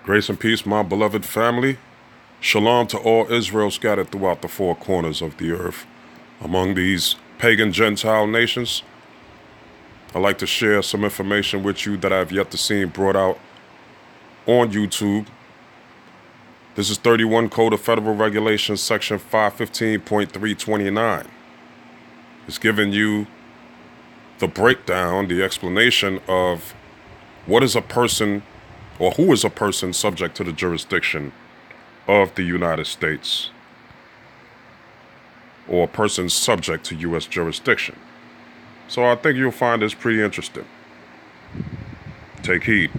Grace and peace, my beloved family. Shalom to all Israel scattered throughout the four corners of the earth. Among these pagan Gentile nations, I'd like to share some information with you that I've yet to see brought out on YouTube. This is 31 Code of Federal Regulations, Section 515.329. It's giving you the breakdown, the explanation of what is a person or who is a person subject to the jurisdiction of the United States, or a person subject to U.S. jurisdiction. So I think you'll find this pretty interesting. Take heed.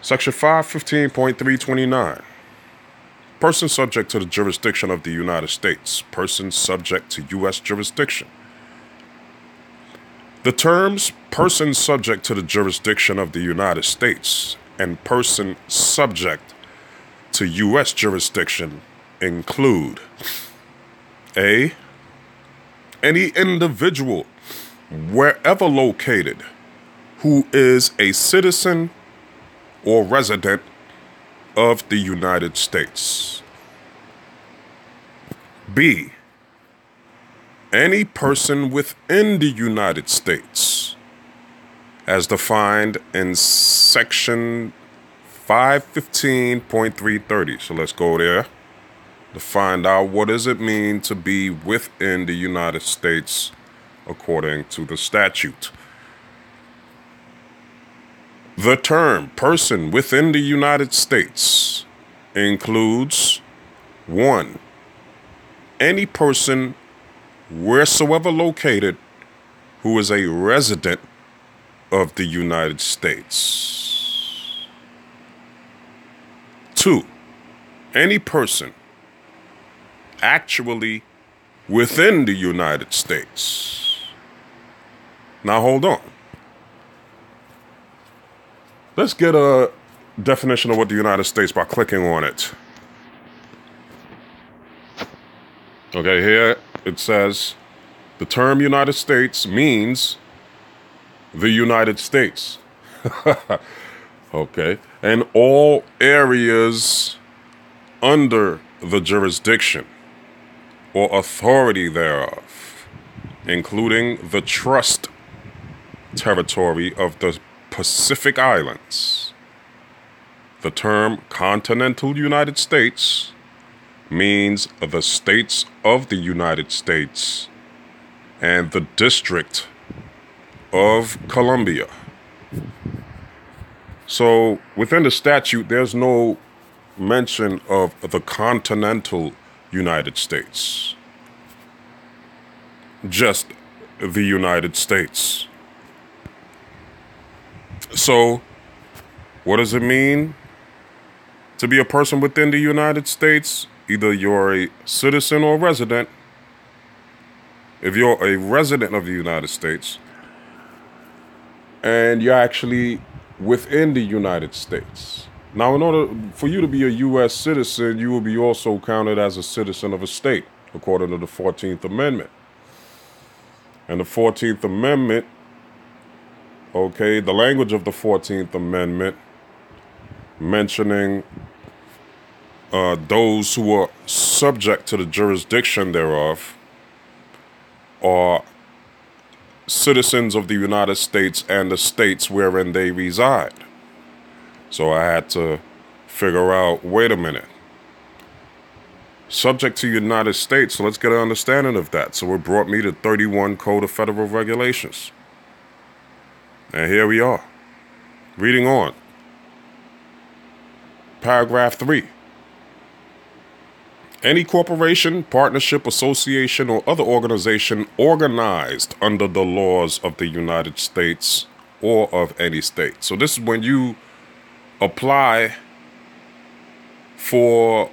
Section 515.329. Person subject to the jurisdiction of the United States. Person subject to U.S. jurisdiction. The terms person subject to the jurisdiction of the United States and person subject to U.S. jurisdiction include A. Any individual, wherever located, who is a citizen or resident of the United States. B. Any person within the United States, as defined in Section 515.330. So let's go there to find out what does it mean to be within the United States according to the statute. The term person within the United States includes 1. Any person wheresoever located who is a resident of the United States. 2. Any person actually within the United States. Now hold on. Let's get a definition of what the United States by clicking on it. Okay, here it says the term United States means the United States. Okay, and all areas under the jurisdiction or authority thereof, including the trust territory of the Pacific Islands. The term continental United States means the states of the United States and the District of Columbia. So within the statute, there's no mention of the continental United States, just the United States. So what does it mean to be a person within the United States? Either you're a citizen or resident. If you're a resident of the United States and you're actually within the United States. Now, in order for you to be a U.S. citizen, you will be also counted as a citizen of a state, according to the 14th Amendment. And the 14th Amendment, okay, the language of the 14th Amendment mentioning those who are subject to the jurisdiction thereof are citizens of the United States and the states wherein they reside. So I had to figure out, wait a minute. Subject to United States, so let's get an understanding of that. So it brought me to 31 Code of Federal Regulations. And here we are, reading on. Paragraph 3. Any corporation, partnership, association, or other organization organized under the laws of the United States or of any state. So this is when you apply for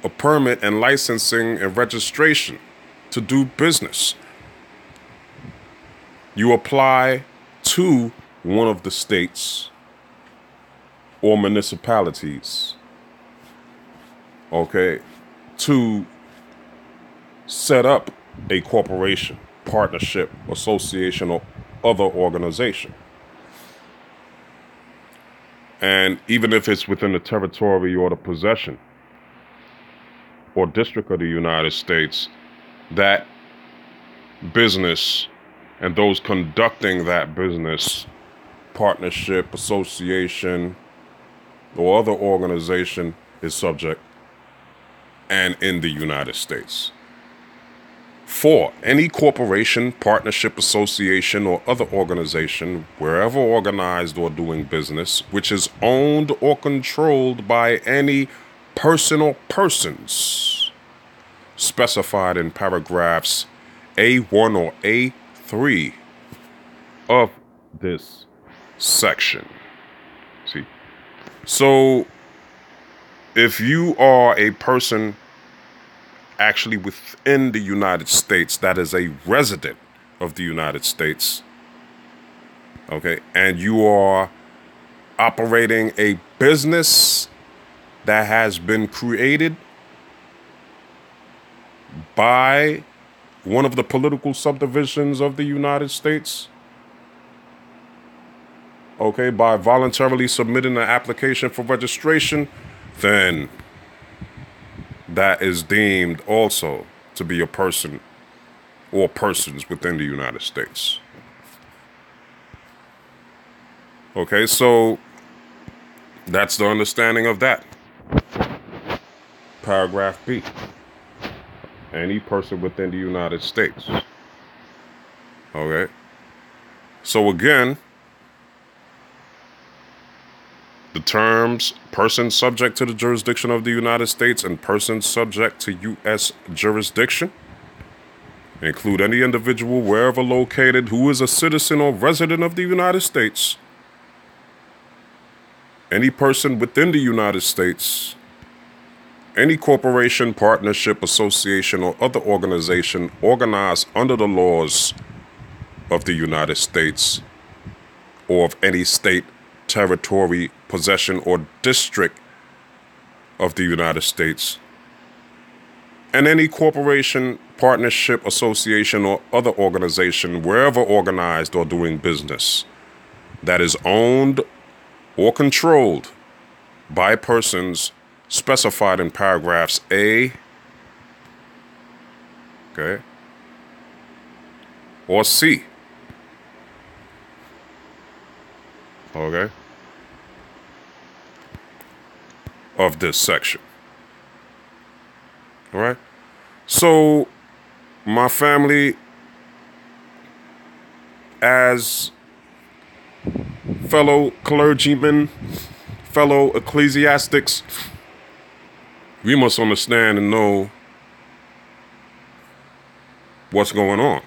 a permit and licensing and registration to do business. You apply to one of the states or municipalities, okay, to set up a corporation, partnership, association, or other organization. And even if it's within the territory or the possession or district of the United States, that business and those conducting that business, partnership, association, or other organization is subject and in the United States. 4, any corporation, partnership, association, or other organization, wherever organized or doing business, which is owned or controlled by any person or persons specified in paragraphs A1 or A3 of this section. See? So, if you are a person actually within the United States that is a resident of the United States, okay, and you are operating a business that has been created by one of the political subdivisions of the United States, okay, by voluntarily submitting an application for registration, then that is deemed also to be a person or persons within the United States. Okay, so that's the understanding of that. Paragraph B. Any person within the United States. Okay. So again, the terms person subject to the jurisdiction of the United States and person subject to U.S. jurisdiction include any individual wherever located who is a citizen or resident of the United States, any person within the United States, any corporation, partnership, association, or other organization organized under the laws of the United States or of any state, territory, possession, or district of the United States, and any corporation, partnership, association, or other organization, wherever organized or doing business, that is owned or controlled by persons specified in paragraphs A, okay, or C, okay, of this section. All right. So my family, as fellow clergymen, fellow ecclesiastics, we must understand and know what's going on.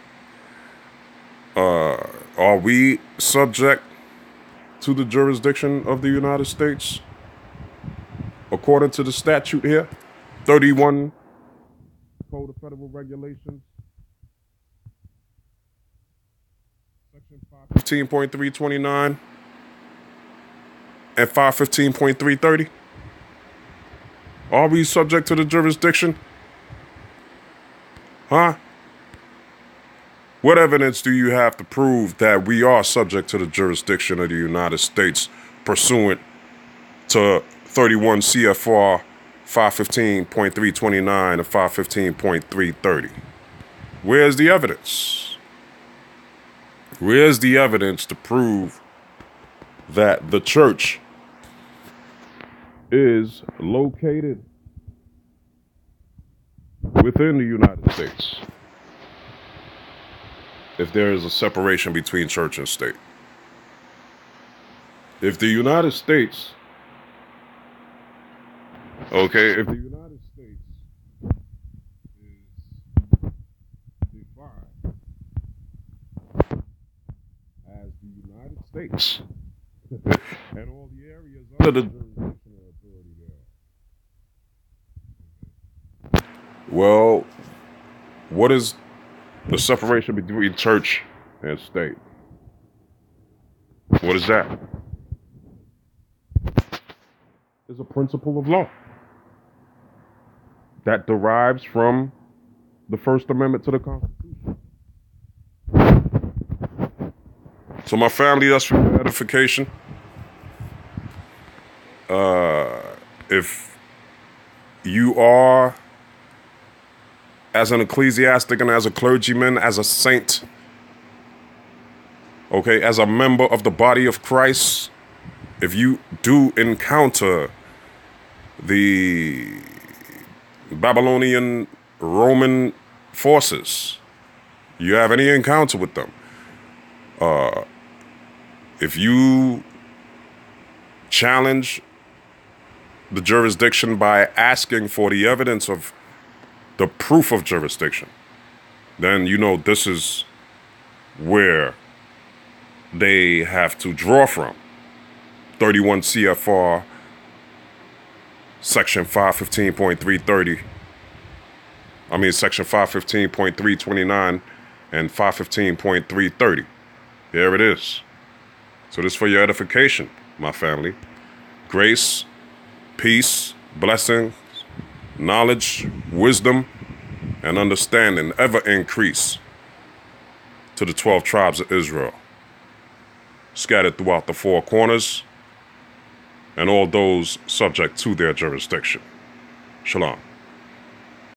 Are we subject to the jurisdiction of the United States? According to the statute here, 31 Code of Federal Regulations, Section 515.329 and 515.330. Are we subject to the jurisdiction? Huh? What evidence do you have to prove that we are subject to the jurisdiction of the United States pursuant to 31 CFR 515.329 and 515.330? Where's the evidence? Where's the evidence to prove that the church is located within the United States if there is a separation between church and state? If the United States, okay, if the United States is defined as the United States and all the areas under the jurisdiction or authority thereof, well, what is the separation between church and state? What is that? It's a principle of law that derives from the First Amendment to the Constitution. So my family, that's for your edification. if you are, as an ecclesiastic and as a clergyman, as a saint, okay, as a member of the body of Christ, if you do encounter the Babylonian Roman forces, you have any encounter with them, if you challenge the jurisdiction by asking for the evidence of the proof of jurisdiction, then you know this is where they have to draw from. 31 CFR section 515.330. I mean section 515.329 and 515.330. There it is. So this is for your edification, my family. Grace, peace, blessing, knowledge, wisdom, and understanding ever increase to the 12 tribes of Israel, scattered throughout the four corners, and all those subject to their jurisdiction. Shalom.